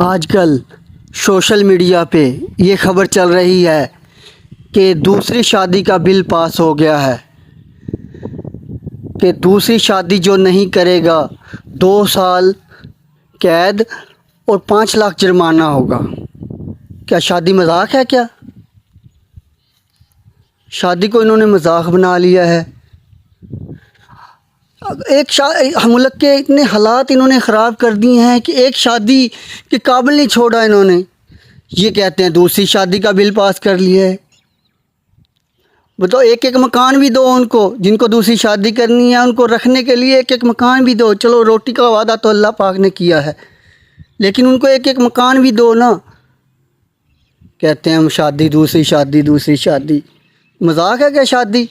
آج کل social media پہ یہ خبر چل رہی ہے کہ دوسری شادی کا بل پاس ہو گیا ہے کہ دوسری شادی جو نہیں کرے گا 2 سال قید اور 5 لاکھ جرمانہ ہوگا۔ کیا شادی مذاق ہے؟ کیا شادی کو انہوں نے مذاق بنا لیا ہے؟ ملک کے اتنے حالات انہوں نے خراب کر دیے ہیں کہ ایک شادی کے قابل نہیں چھوڑا انہوں نے۔ یہ کہتے ہیں دوسری شادی کا بل پاس کر لیا ہے۔ بتاؤ، ایک ایک مکان بھی دو ان کو، جن کو دوسری شادی کرنی ہے ان کو رکھنے کے لیے ایک ایک مکان بھی دو۔ چلو روٹی کا وعدہ تو اللہ پاک نے کیا ہے، لیکن ان کو ایک ایک مکان بھی دو نا۔ کہتے ہیں ہم شادی، دوسری شادی، دوسری شادی۔ مذاق ہے کیا شادی؟